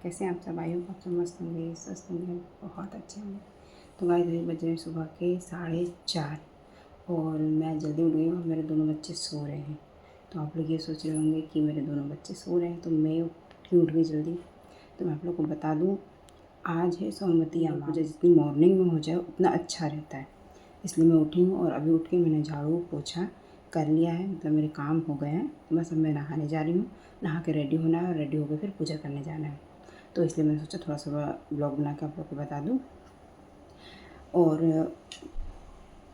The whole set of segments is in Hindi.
कैसे हैं आप सब? आई होप आप सब मस्त होंगे, स्वस्थ होंगे, बहुत अच्छे होंगे। तो गाइस अभी बज रहे सुबह के 4:30 और मैं जल्दी उठ गई हूँ और मेरे दोनों बच्चे सो रहे हैं। तो आप लोग ये सोच रहे होंगे कि मेरे दोनों बच्चे सो रहे हैं तो मैं क्यों उठ गई जल्दी। तो मैं आप लोग को बता दूँ, आज है सोमवती अमावस्या। जितनी मॉर्निंग में हो जाए उतना अच्छा रहता है, इसलिए मैं उठी हूँ। और अभी उठ के मैंने झाड़ू पोछा कर लिया है, मतलब मेरे काम हो गए हैं। बस अब मैं नहाने जा रही हूँ, नहा के रेडी होना है और रेडी होकर फिर पूजा करने जाना है। तो इसलिए मैंने सोचा थोड़ा सा ब्लॉग बना के आप लोग को बता दूँ। और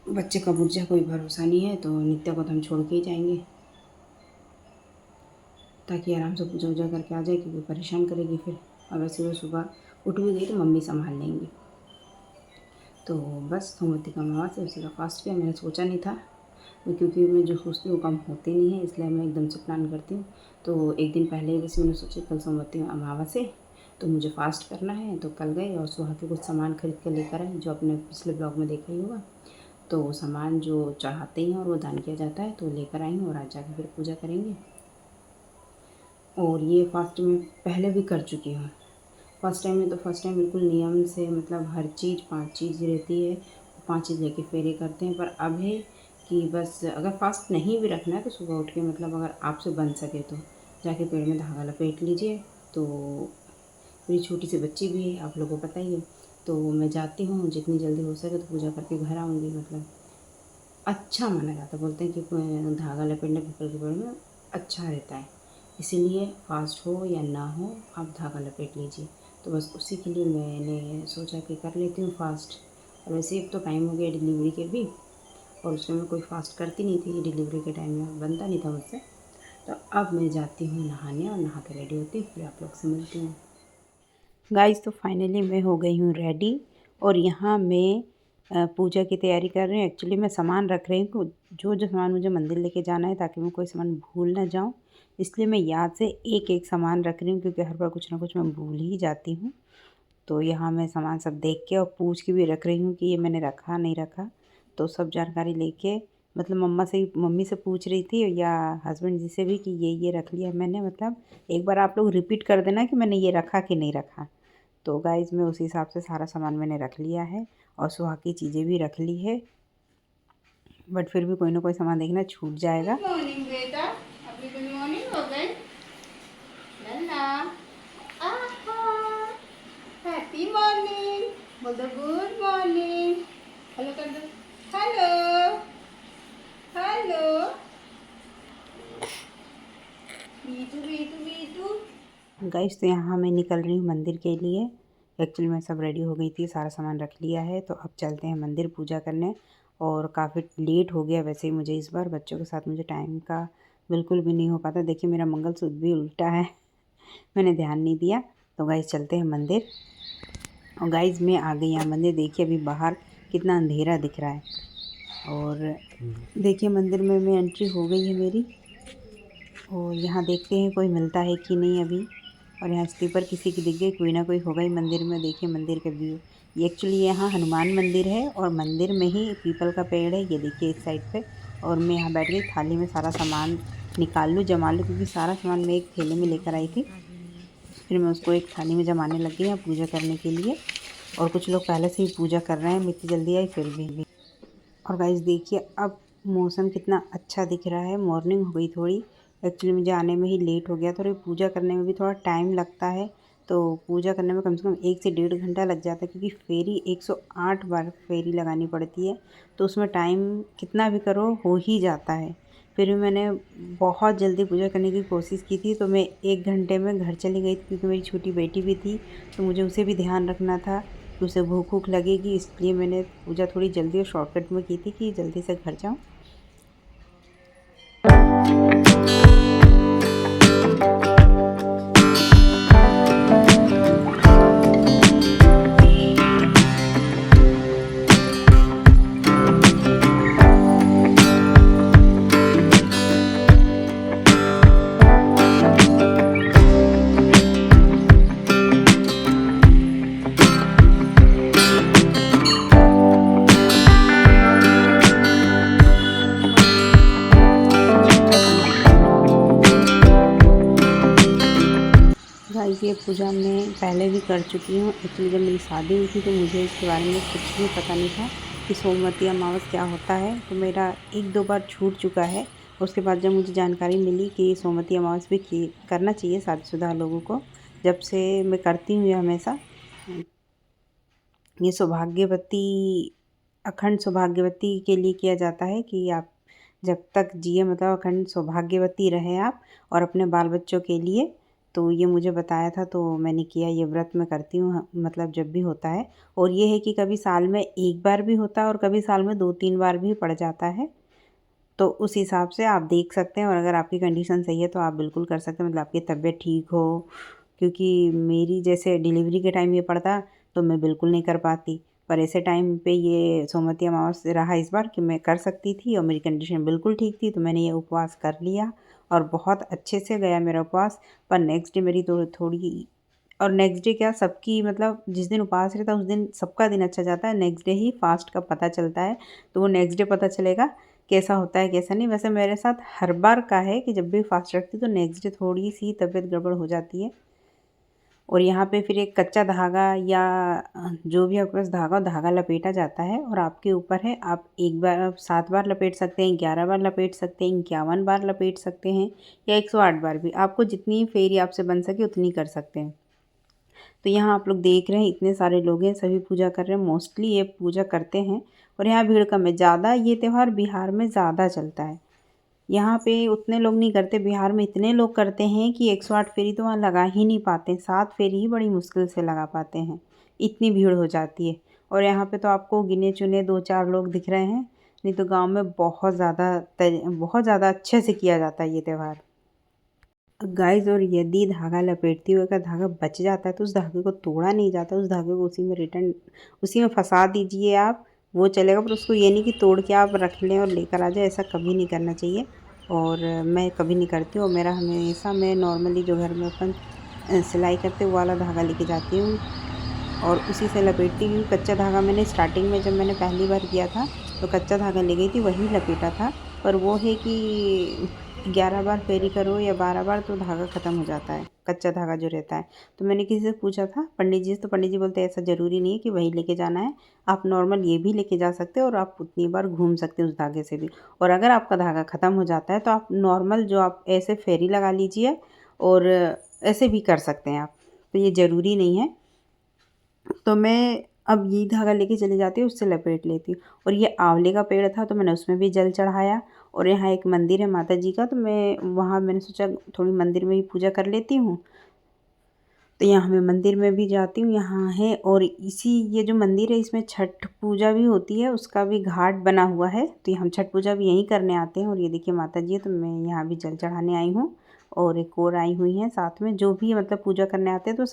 बच्चे कब उठ जाए कोई भरोसा नहीं है, तो नित्या को तो हम छोड़ के ही जाएंगे ताकि आराम से पूजा वूजा करके आ जाए, क्योंकि परेशान करेगी फिर। और वैसे वो सुबह उठ भी गई तो मम्मी संभाल लेंगी। तो बस सोमवती का अमावस्या उसी का फास्ट किया। मैंने सोचा नहीं था, क्योंकि मैं जो सोचती हूँ वो कम होते नहीं है, इसलिए मैं एकदम से प्लान करती हूँ। तो एक दिन पहले जैसे मैंने सोचा कल सोमवती अमावस्या है तो मुझे फास्ट करना है, तो कल गए और सुबह के कुछ सामान खरीद कर लेकर आए, जो आपने पिछले ब्लॉग में देखा ही होगा। तो वो सामान जो चढ़ाते हैं और वो दान किया जाता है, तो लेकर आई हूँ और आज जाकर फिर पूजा करेंगे। और ये फास्ट में पहले भी कर चुकी हूँ। फर्स्ट टाइम बिल्कुल नियम से, मतलब हर चीज़ 5 चीज़ रहती है, 5 चीज़ लेके फेरे करते हैं। पर अब है कि बस अगर फास्ट नहीं भी रखना है तो सुबह उठ के, मतलब अगर आपसे बन सके तो जाके पेड़ में धागा लपेट लीजिए। तो मेरी छोटी सी बच्ची भी है, आप लोगों को पता ही है। तो मैं जाती हूँ, जितनी जल्दी हो सके तो पूजा करके घर आऊँगी। मतलब अच्छा माना जाता है, बोलते हैं कि धागा लपेटने पीपल के पेड़ में अच्छा रहता है, इसीलिए फास्ट हो या ना हो आप धागा लपेट लीजिए। तो बस उसी के लिए मैंने सोचा कि कर लेती हूँ फास्ट। और वैसे एक तो टाइम हो गया डिलीवरी के भी, और उसमें मैं कोई फास्ट करती नहीं थी, डिलीवरी के टाइम में बनता नहीं था मुझसे। तो अब मैं जाती हूँ नहाने और नहा के रेडी होती हूँ, फिर आप लोग से मिलती हूँ। गाइस तो फाइनली मैं हो गई हूँ रेडी और यहाँ मैं पूजा की तैयारी कर रही हूँ। एक्चुअली मैं सामान रख रही हूँ, जो जो सामान मुझे मंदिर लेके जाना है, ताकि मैं कोई सामान भूल ना जाऊँ। इसलिए मैं याद से एक एक सामान रख रही हूँ, क्योंकि हर बार कुछ ना कुछ मैं भूल ही जाती हूँ। तो यहाँ मैं सामान सब देख के और पूछ के भी रख रही हूँ कि ये मैंने रखा नहीं रखा। तो सब जानकारी लेके, मतलब मम्मी से पूछ रही थी या हस्बैंड जी से भी कि ये रख लिया मैंने। मतलब एक बार आप लोग रिपीट कर देना कि मैंने ये रखा कि नहीं रखा। तो गाइज मैं उसी हिसाब से सारा सामान मैंने रख लिया है और सुहाग की चीज़ें भी रख ली है, बट फिर भी कोई ना कोई सामान देखना छूट जाएगा। गुड मॉर्निंग बेटा, अभी गुड मॉर्निंग हो गई। लल्ला, हैप्पी मॉर्निंग बोल दो, गुड मॉर्निंग। हेलो कर दो, hello hello. Bittu Bittu Bittu. Guys तो यहाँ मैं निकल रही हूँ मंदिर के लिए। एक्चुअली मैं सब रेडी हो गई थी, सारा सामान रख लिया है, तो अब चलते हैं मंदिर पूजा करने। और काफ़ी लेट हो गया वैसे ही मुझे इस बार, बच्चों के साथ मुझे टाइम का बिल्कुल भी नहीं हो पाता। देखिए मेरा मंगलसूत्र भी उल्टा है मैंने ध्यान नहीं दिया। तो गाइस चलते हैं मंदिर। और गाइस मैं आ गई यहाँ मंदिर। देखिए अभी बाहर कितना अंधेरा दिख रहा है। और देखिए मंदिर में मैं एंट्री हो गई है मेरी। और यहाँ देखते हैं कोई मिलता है कि नहीं अभी। और यहाँ स्लीपर किसी की दिख गई, कोई ना कोई होगा ही मंदिर में। देखिए मंदिर का व्यू, ये एक्चुअली यहाँ हनुमान मंदिर है और मंदिर में ही पीपल का पेड़ है, ये देखिए इस साइड पे। और मैं यहाँ बैठ गई, थाली में सारा सामान निकाल लूँ, जमा लूँ, क्योंकि सारा सामान मैं एक थैले में लेकर आई थी। फिर मैं उसको एक थाली में जमाने लग गई यहाँ पूजा करने के लिए। और कुछ लोग पहले से ही पूजा कर रहे हैं, मैं इतनी जल्दी आई फिर भी। और गाइस देखिए अब मौसम कितना अच्छा दिख रहा है। मॉर्निंग हो गई थोड़ी, एक्चुअली मुझे आने में ही लेट हो गया, थोड़ी पूजा करने में भी थोड़ा टाइम लगता है। तो पूजा करने में कम से कम 1 से 1.5 घंटा लग जाता है, क्योंकि फेरी 108 बार फेरी लगानी पड़ती है। तो उसमें टाइम कितना भी करो हो ही जाता है। फिर भी मैंने बहुत जल्दी पूजा करने की कोशिश की थी, तो मैं 1 घंटे में घर चली गई थी, क्योंकि मेरी छोटी बेटी भी थी, तो मुझे उसे भी ध्यान रखना था कि उसे भूख वूख लगेगी। इसलिए मैंने पूजा थोड़ी जल्दी और शॉर्टकट में की थी कि जल्दी से घर जाऊँ। पूजा मैं पहले भी कर चुकी हूँ। एक्चुअली जब मेरी शादी हुई थी तो मुझे इसके बारे में कुछ भी पता नहीं था कि सोमवती अमावस क्या होता है। तो मेरा 1-2 बार छूट चुका है। उसके बाद जब मुझे जानकारी मिली कि सोमवती अमावस भी की करना चाहिए शादीशुदा लोगों को, जब से मैं करती हूँ ये हमेशा। ये सौभाग्यवती अखंड सौभाग्यवती के लिए किया जाता है कि आप जब तक जिए मतलब अखंड सौभाग्यवती रहे आप और अपने बाल बच्चों के लिए। तो ये मुझे बताया था तो मैंने किया, ये व्रत मैं करती हूँ मतलब जब भी होता है। और ये है कि कभी साल में 1 बार भी होता है और कभी साल में 2-3 बार भी पड़ जाता है। तो उस हिसाब से आप देख सकते हैं और अगर आपकी कंडीशन सही है तो आप बिल्कुल कर सकते हैं, मतलब आपकी तबीयत ठीक हो। क्योंकि मेरी जैसे डिलीवरी के टाइम ये पड़ता तो मैं बिल्कुल नहीं कर पाती, पर ऐसे टाइम पे ये सोमवती अमावस रहा इस बार कि मैं कर सकती थी और मेरी कंडीशन बिल्कुल ठीक थी, तो मैंने ये उपवास कर लिया और बहुत अच्छे से गया मेरा उपवास। पर नेक्स्ट डे मेरी तो थोड़ी, और नेक्स्ट डे क्या सबकी मतलब जिस दिन उपवास रहता है उस दिन सबका दिन अच्छा जाता है, नेक्स्ट डे ही फास्ट का पता चलता है। तो वो नेक्स्ट डे पता चलेगा कैसा होता है कैसा नहीं। वैसे मेरे साथ हर बार का है कि जब भी फास्ट रखती हूँ तो नेक्स्ट डे थोड़ी सी तबीयत गड़बड़ हो जाती है। और यहाँ पे फिर एक कच्चा धागा या जो भी आपके पास धागा लपेटा जाता है और आपके ऊपर है, आप 1 बार 7 बार लपेट सकते हैं, 11 बार लपेट सकते हैं, 51 बार लपेट सकते हैं या 108 बार भी, आपको जितनी फेरी आपसे बन सके उतनी कर सकते हैं। तो यहाँ आप लोग देख रहे हैं इतने सारे लोग हैं, सभी पूजा कर रहे हैं, मोस्टली ये पूजा करते हैं। और यहाँ भीड़ कम है, ज़्यादा ये त्यौहार बिहार में ज़्यादा चलता है। यहाँ पे उतने लोग नहीं करते, बिहार में इतने लोग करते हैं कि 108 फेरी तो वहाँ लगा ही नहीं पाते, 7 फेरी ही बड़ी मुश्किल से लगा पाते हैं, इतनी भीड़ हो जाती है। और यहाँ पे तो आपको गिने चुने 2-4 लोग दिख रहे हैं, नहीं तो गांव में बहुत ज़्यादा अच्छे से किया जाता है ये त्यौहार। गाइस, और यदि धागा लपेटते हुए का धागा बच जाता है तो उस धागे को तोड़ा नहीं जाता, उस धागे को उसी में फंसा दीजिए आप, वो चलेगा। पर उसको ये नहीं कि तोड़ के आप रख लें और लेकर आ जाए, ऐसा कभी नहीं करना चाहिए। और मैं कभी नहीं करती हूँ। और मेरा हमेशा मैं नॉर्मली जो घर में अपन सिलाई करते वो वाला धागा लेके जाती हूँ और उसी से लपेटती हूँ। कच्चा धागा मैंने स्टार्टिंग में जब मैंने पहली बार किया था तो कच्चा धागा ले गई थी, वही लपेटा था। पर वो है कि 11 बार फेरी करो या 12 बार तो धागा ख़त्म हो जाता है, कच्चा धागा जो रहता है। तो मैंने किसी से पूछा था पंडित जी से, तो पंडित जी बोलते हैं ऐसा ज़रूरी नहीं है कि वही लेके जाना है, आप नॉर्मल ये भी लेके जा सकते हो और आप उतनी बार घूम सकते हो उस धागे से भी। और अगर आपका धागा ख़त्म हो जाता है तो आप नॉर्मल जो आप ऐसे फेरी लगा लीजिए और ऐसे भी कर सकते हैं आप, तो ये ज़रूरी नहीं है। तो मैं अब ये धागा लेके चली जाती हूँ, उससे लपेट लेती हूँ। और ये आंवले का पेड़ था तो मैंने उसमें भी जल चढ़ाया। और यहाँ एक मंदिर है माता जी का, तो मैं वहाँ मैंने सोचा थोड़ी मंदिर में ही पूजा कर लेती हूँ। तो यहाँ मैं मंदिर में भी जाती हूँ, यहाँ है। और इसी ये जो मंदिर है इसमें छठ पूजा भी होती है, उसका भी घाट बना हुआ है, तो हम छठ पूजा भी यहीं करने आते हैं। और ये देखिए माता जी है, तो मैं यहाँ भी जल चढ़ाने आई हूँ और एक और आई हुई हैं साथ में, जो भी मतलब पूजा करने आते हैं तो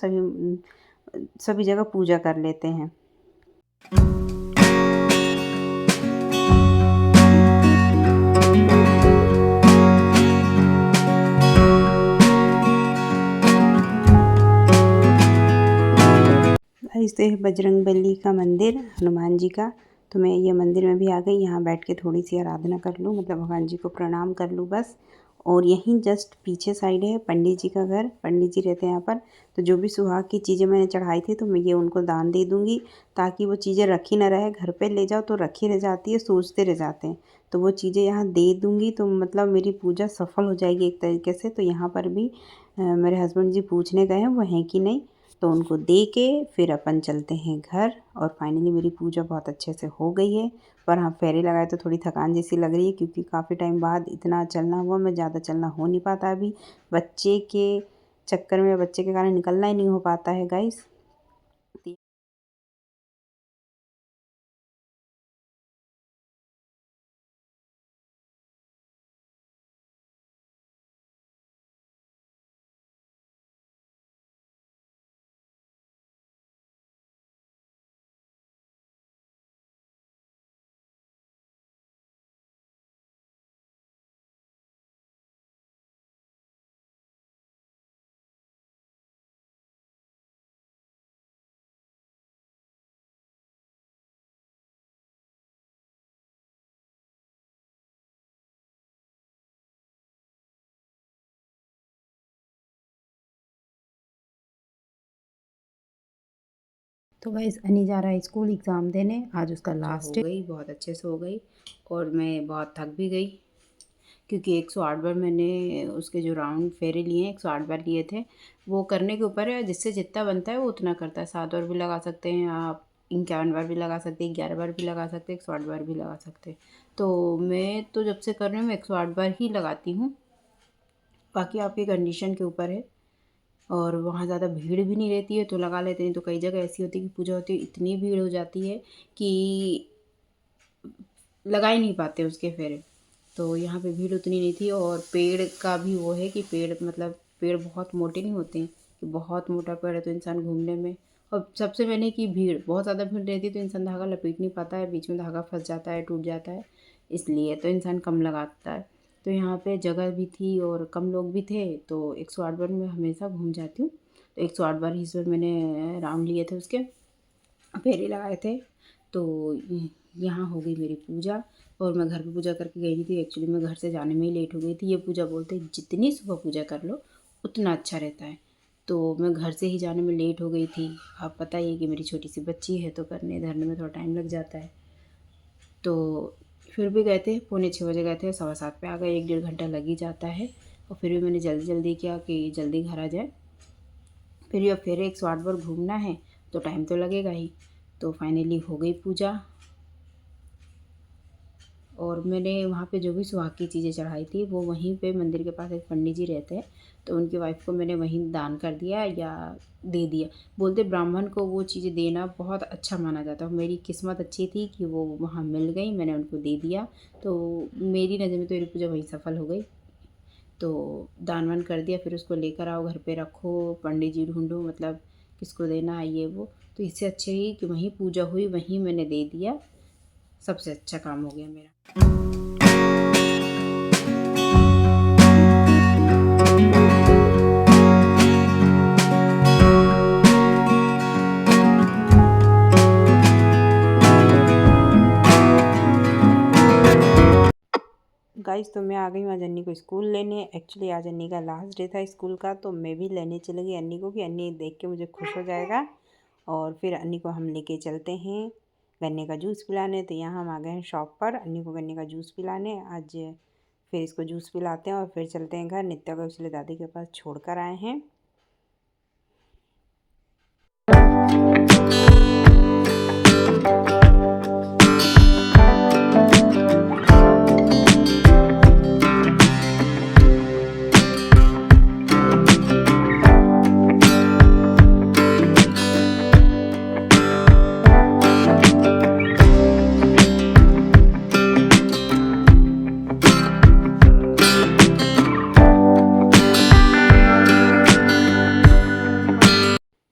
सभी जगह पूजा कर लेते हैं। गाइस, तो है बजरंगबली का मंदिर, हनुमान जी का। तो मैं ये मंदिर में भी आ गई, यहाँ बैठ के थोड़ी सी आराधना कर लूँ, मतलब भगवान जी को प्रणाम कर लूँ बस। और यहीं जस्ट पीछे साइड है पंडित जी का घर, पंडित जी रहते हैं यहाँ पर। तो जो भी सुहाग की चीज़ें मैंने चढ़ाई थी तो मैं ये उनको दान दे दूँगी, ताकि वो चीज़ें रखी ना रहे। घर पे ले जाओ तो रखी रह जाती है, सोचते रह जाते हैं। तो वो चीज़ें यहाँ दे दूँगी तो मतलब मेरी पूजा सफल हो जाएगी एक तरीके से। तो यहाँ पर भी मेरे हस्बैंड जी पूछने गए हैं वो हैं कि नहीं, तो उनको दे के फिर अपन चलते हैं घर। और फाइनली मेरी पूजा बहुत अच्छे से हो गई है। पर हाँ, फेरे लगाए तो थोड़ी थकान जैसी लग रही है, क्योंकि काफ़ी टाइम बाद इतना चलना हुआ, मैं ज़्यादा चलना हो नहीं पाता अभी, बच्चे के चक्कर में, बच्चे के कारण निकलना ही नहीं हो पाता है गाइस। तो गाइस अनी जा रहा है स्कूल एग्ज़ाम देने, आज उसका लास्ट हो गई, बहुत अच्छे से हो गई और मैं बहुत थक भी गई क्योंकि 108 बार मैंने उसके जो राउंड फेरे लिए हैं 108 बार लिए थे। वो करने के ऊपर है, जिससे जितना बनता है वो उतना करता है। 7 बार भी लगा सकते हैं आप, 51 बार भी लगा सकते हैं, 11 बार भी लगा सकते हैं, 108 बार भी लगा सकते हैं। तो मैं तो जब से कर रही हूँ मैं 108 बार ही लगाती हूँ, बाकी आपकी कंडीशन के ऊपर है। और वहाँ ज़्यादा भीड़ भी नहीं रहती है तो लगा लेते हैं। तो कई जगह ऐसी होती है कि पूजा होती है, इतनी भीड़ हो जाती है कि लगा ही नहीं पाते उसके फेरे। तो यहाँ पे भीड़ उतनी नहीं थी और पेड़ का भी वो है कि पेड़ मतलब पेड़ बहुत मोटे नहीं होते हैं कि बहुत मोटा पेड़ है तो इंसान घूमने में। और सबसे मैंने कि भीड़ बहुत ज़्यादा भीड़ रहती है तो इंसान धागा लपेट नहीं पाता है, बीच में धागा फंस जाता है, टूट जाता है, इसलिए तो इंसान कम लगाता है। तो यहाँ पे जगह भी थी और कम लोग भी थे तो 108 बार मैं हमेशा घूम जाती हूँ। तो 108 बार ही इस बार मैंने राउंड लिए थे, उसके फेरे लगाए थे। तो यहाँ हो गई मेरी पूजा और मैं घर पे पूजा करके गई नहीं थी। एक्चुअली मैं घर से जाने में ही लेट हो गई थी। ये पूजा बोलते हैं जितनी सुबह पूजा कर लो उतना अच्छा रहता है। तो मैं घर से ही जाने में लेट हो गई थी। आप पता ही है कि मेरी छोटी सी बच्ची है तो करने धरने में थोड़ा टाइम लग जाता है। तो फिर भी गए थे, पौने 6 बजे गए थे, 7:15 पे आ गए। 1 डेढ़ घंटा लग ही जाता है और फिर भी मैंने जल्दी जल्दी किया कि जल्दी घर आ जाए। फिर भी अब फिर 108 बार घूमना है तो टाइम तो लगेगा ही। तो फाइनली हो गई पूजा और मैंने वहाँ पे जो भी सुहाग की चीज़ें चढ़ाई थी वो वहीं पे मंदिर के पास एक पंडित जी रहते हैं तो उनकी वाइफ को मैंने वहीं दान कर दिया या दे दिया। बोलते ब्राह्मण को वो चीज़ें देना बहुत अच्छा माना जाता है। मेरी किस्मत अच्छी थी कि वो वहाँ मिल गई, मैंने उनको दे दिया। तो मेरी नज़र में तो मेरी पूजा वहीं सफल हो गई। तो दान वान कर दिया, फिर उसको लेकर आओ घर पे रखो, पंडित जी ढूंढो, मतलब किसको देना है ये वो। तो इससे अच्छे ही कि वहीं पूजा हुई वहीं मैंने दे दिया, सबसे अच्छा काम हो गया मेरा। गाइस तो मैं आ गई हूँ आज अन्नी को स्कूल लेने। एक्चुअली आज अन्नी का लास्ट डे था स्कूल का तो मैं भी लेने चली गई अन्नी को कि अन्नी देख के मुझे खुश हो जाएगा। और फिर अन्नी को हम लेके चलते हैं गन्ने का जूस पिलाने। तो यहाँ हम आ गए हैं शॉप पर अन्नी को गन्ने का जूस पिलाने आज। फिर इसको जूस पिलाते हैं और फिर चलते हैं घर। नित्या को एक्चुअली दादी के पास छोड़ कर आए हैं।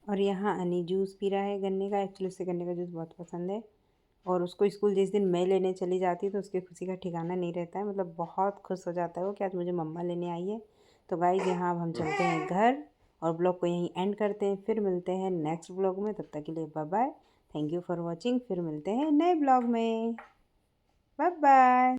और यहाँ अनी जूस पी रहा है गन्ने का। एक्चुअली उसे गन्ने का जूस बहुत पसंद है और उसको स्कूल जिस दिन मैं लेने चली जाती हूँ तो उसकी खुशी का ठिकाना नहीं रहता है। मतलब बहुत खुश हो जाता है वो कि आज मुझे मम्मा लेने आई है। तो गाइस यहाँ अब हम चलते हैं घर और ब्लॉग को यहीं एंड करते हैं। फिर मिलते हैं नेक्स्ट ब्लॉग में, तब तक के लिए bye bye. Thank you for watching. फिर मिलते हैं नए ब्लॉग में। Bye bye.